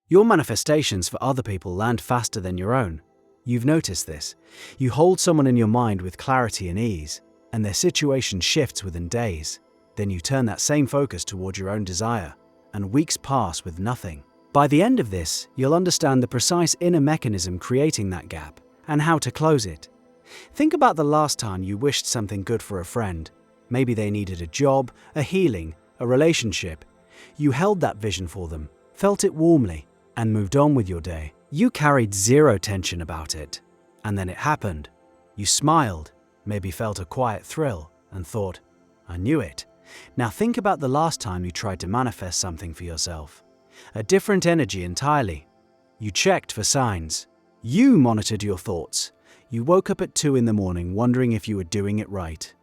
Your manifestations for other people land faster than your own. You've noticed this. You hold someone in your mind with clarity and ease, and their situation shifts within days. Then you turn that same focus toward your own desire, and weeks pass with nothing. By the end of this, you'll understand the precise inner mechanism creating that gap, and how to close it. Think about the last time you wished something good for a friend. Maybe they needed a job, a healing, a relationship. You held that vision for them, felt it warmly, and moved on with your day. You carried zero tension about it. And then it happened. You smiled, maybe felt a quiet thrill, and thought, I knew it. Now think about the last time you tried to manifest something for yourself. A different energy entirely. You checked for signs. You monitored your thoughts. You woke up at 2 in the morning wondering if you were doing it right.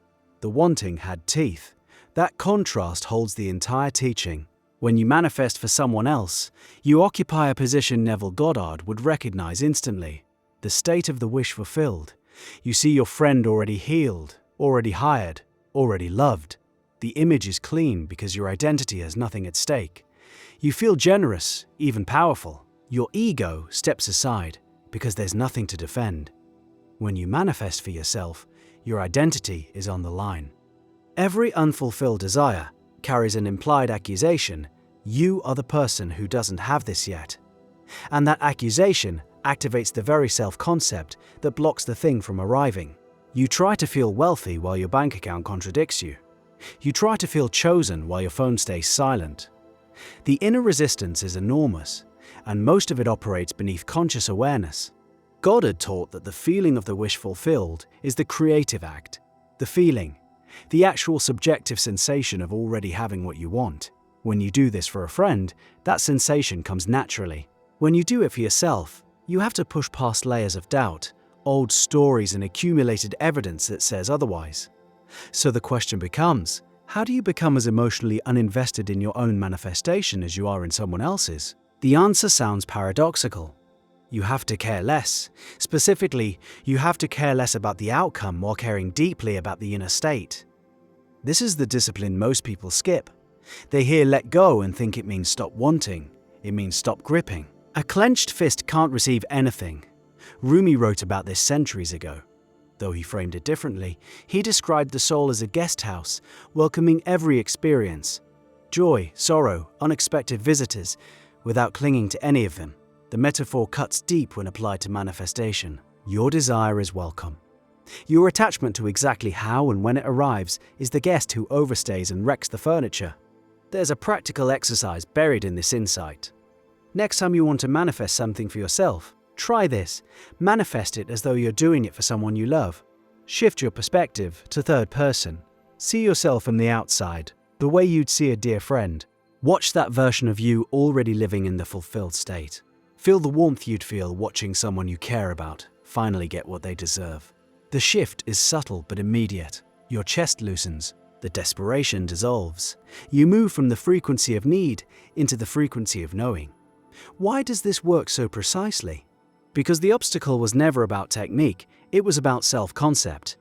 The wanting had teeth. That contrast holds the entire teaching. When you manifest for someone else, you occupy a position Neville Goddard would recognize instantly. The state of the wish fulfilled. You see your friend already healed, already hired, already loved. The image is clean because your identity has nothing at stake. You feel generous, even powerful. Your ego steps aside because there's nothing to defend. When you manifest for yourself, your identity is on the line. Every unfulfilled desire carries an implied accusation. You are the person who doesn't have this yet. And that accusation activates the very self-concept that blocks the thing from arriving. You try to feel wealthy while your bank account contradicts you. You try to feel chosen while your phone stays silent. The inner resistance is enormous, and most of it operates beneath conscious awareness. Goddard taught that the feeling of the wish fulfilled is the creative act. The feeling, the actual subjective sensation of already having what you want. When you do this for a friend, that sensation comes naturally. When you do it for yourself, you have to push past layers of doubt, old stories and accumulated evidence that says otherwise. So the question becomes, how do you become as emotionally uninvested in your own manifestation as you are in someone else's? The answer sounds paradoxical. You have to care less. Specifically, you have to care less about the outcome while caring deeply about the inner state. This is the discipline most people skip. They hear let go and think it means stop wanting. It means stop gripping. A clenched fist can't receive anything. Rumi wrote about this centuries ago. Though he framed it differently, he described the soul as a guest house, welcoming every experience. Joy, sorrow, unexpected visitors, without clinging to any of them. The metaphor cuts deep when applied to manifestation. Your desire is welcome. Your attachment to exactly how and when it arrives is the guest who overstays and wrecks the furniture. There's a practical exercise buried in this insight. Next time you want to manifest something for yourself, try this. Manifest it as though you're doing it for someone you love. Shift your perspective to third person. See yourself from the outside, the way you'd see a dear friend. Watch that version of you already living in the fulfilled state. Feel the warmth you'd feel watching someone you care about finally get what they deserve. The shift is subtle but immediate. Your chest loosens. The desperation dissolves. You move from the frequency of need into the frequency of knowing. Why does this work so precisely? Because the obstacle was never about technique, it was about self-concept.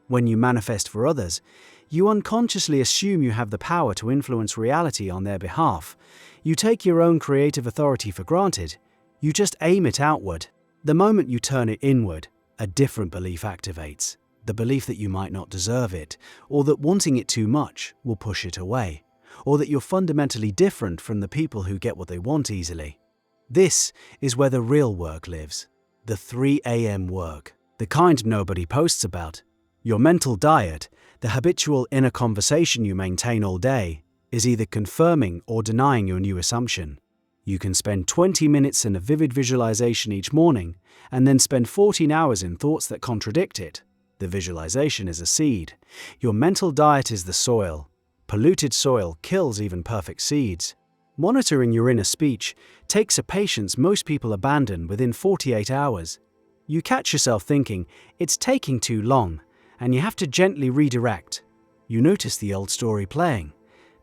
When you manifest for others, you unconsciously assume you have the power to influence reality on their behalf. You take your own creative authority for granted. You just aim it outward. The moment you turn it inward, a different belief activates. The belief that you might not deserve it, or that wanting it too much will push it away, or that you're fundamentally different from the people who get what they want easily. This is where the real work lives. The 3 a.m. work. The kind nobody posts about. Your mental diet, the habitual inner conversation you maintain all day, is either confirming or denying your new assumption. You can spend 20 minutes in a vivid visualization each morning, and then spend 14 hours in thoughts that contradict it. The visualization is a seed. Your mental diet is the soil. Polluted soil kills even perfect seeds. Monitoring your inner speech takes a patience most people abandon within 48 hours. You catch yourself thinking, it's taking too long, and you have to gently redirect. You notice the old story playing.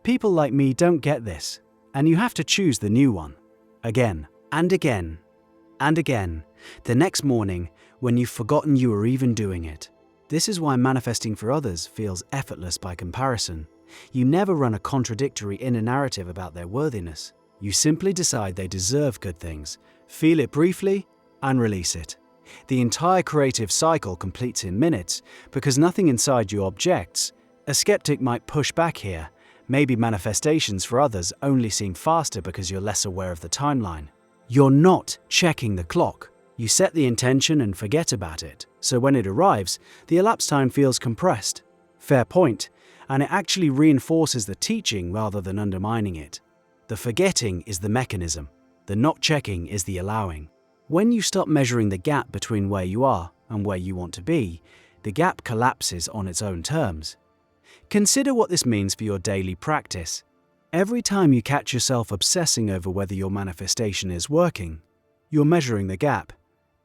People like me don't get this, and you have to choose the new one. Again, and again, and again, the next morning when you've forgotten you were even doing it. This is why manifesting for others feels effortless by comparison. You never run a contradictory inner narrative about their worthiness. You simply decide they deserve good things, feel it briefly, and release it. The entire creative cycle completes in minutes because nothing inside you objects. A skeptic might push back here. Maybe manifestations for others only seem faster because you're less aware of the timeline. You're not checking the clock. You set the intention and forget about it, so when it arrives, the elapsed time feels compressed. Fair point, and it actually reinforces the teaching rather than undermining it. The forgetting is the mechanism. The not checking is the allowing. When you stop measuring the gap between where you are and where you want to be, the gap collapses on its own terms. Consider what this means for your daily practice. Every time you catch yourself obsessing over whether your manifestation is working, you're measuring the gap.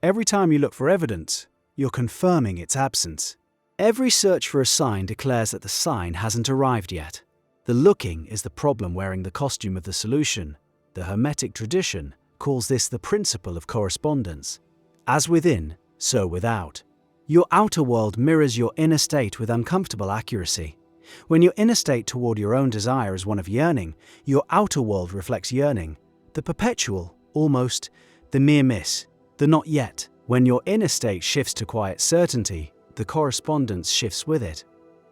Every time you look for evidence, you're confirming its absence. Every search for a sign declares that the sign hasn't arrived yet. The looking is the problem wearing the costume of the solution. The Hermetic tradition calls this the principle of correspondence. As within, so without. Your outer world mirrors your inner state with uncomfortable accuracy. When your inner state toward your own desire is one of yearning, your outer world reflects yearning. The perpetual, almost, the near miss, the not yet. When your inner state shifts to quiet certainty, the correspondence shifts with it.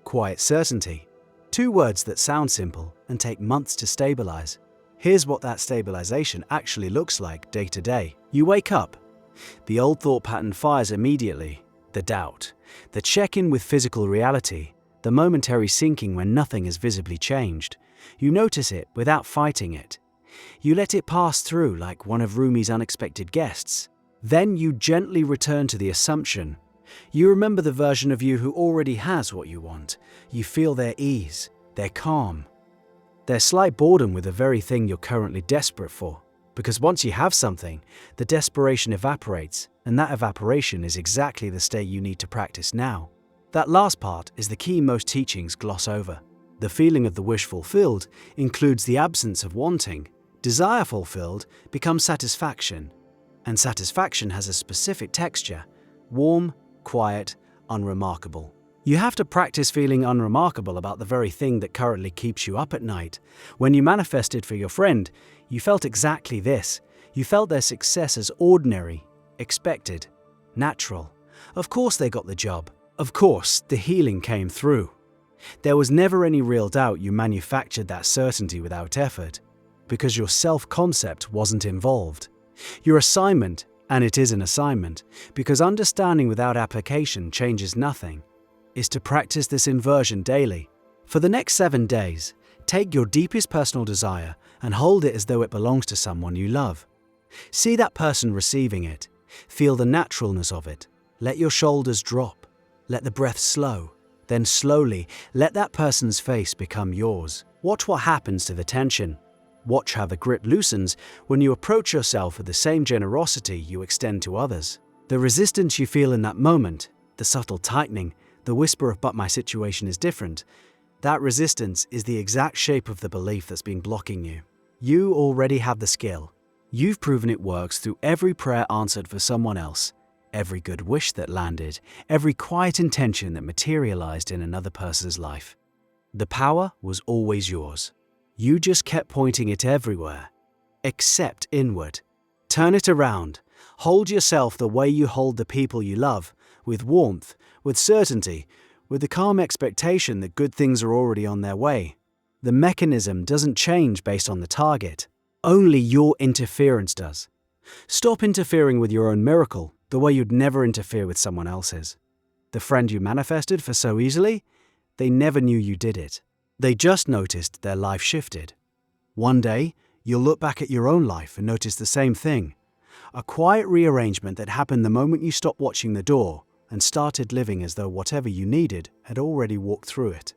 Quiet certainty. Two words that sound simple and take months to stabilize. Here's what that stabilization actually looks like day to day. You wake up. The old thought pattern fires immediately. The doubt. The check-in with physical reality. The momentary sinking when nothing has visibly changed. You notice it without fighting it. You let it pass through like one of Rumi's unexpected guests. Then you gently return to the assumption. You remember the version of you who already has what you want. You feel their ease, their calm, their slight boredom with the very thing you're currently desperate for. Because once you have something, the desperation evaporates, and that evaporation is exactly the state you need to practice now. That last part is the key most teachings gloss over. The feeling of the wish fulfilled includes the absence of wanting. Desire fulfilled becomes satisfaction, and satisfaction has a specific texture: warm, quiet, unremarkable. You have to practice feeling unremarkable about the very thing that currently keeps you up at night. When you manifested for your friend, you felt exactly this. You felt their success as ordinary, expected, natural. Of course they got the job. Of course the healing came through. There was never any real doubt you manufactured that certainty without effort, because your self-concept wasn't involved. Your assignment, and it is an assignment, because understanding without application changes nothing, is to practice this inversion daily. For the next 7 days, take your deepest personal desire and hold it as though it belongs to someone you love. See that person receiving it. Feel the naturalness of it. Let your shoulders drop. Let the breath slow. Then slowly, let that person's face become yours. Watch what happens to the tension. Watch how the grip loosens when you approach yourself with the same generosity you extend to others. The resistance you feel in that moment, the subtle tightening, the whisper of "but my situation is different," that resistance is the exact shape of the belief that's been blocking you. You already have the skill. You've proven it works through every prayer answered for someone else, every good wish that landed, every quiet intention that materialized in another person's life. The power was always yours. You just kept pointing it everywhere, except inward. Turn it around. Hold yourself the way you hold the people you love, with warmth, with certainty, with the calm expectation that good things are already on their way. The mechanism doesn't change based on the target. Only your interference does. Stop interfering with your own miracle the way you'd never interfere with someone else's. The friend you manifested for so easily, they never knew you did it. They just noticed their life shifted. One day, you'll look back at your own life and notice the same thing. A quiet rearrangement that happened the moment you stopped watching the door and started living as though whatever you needed had already walked through it.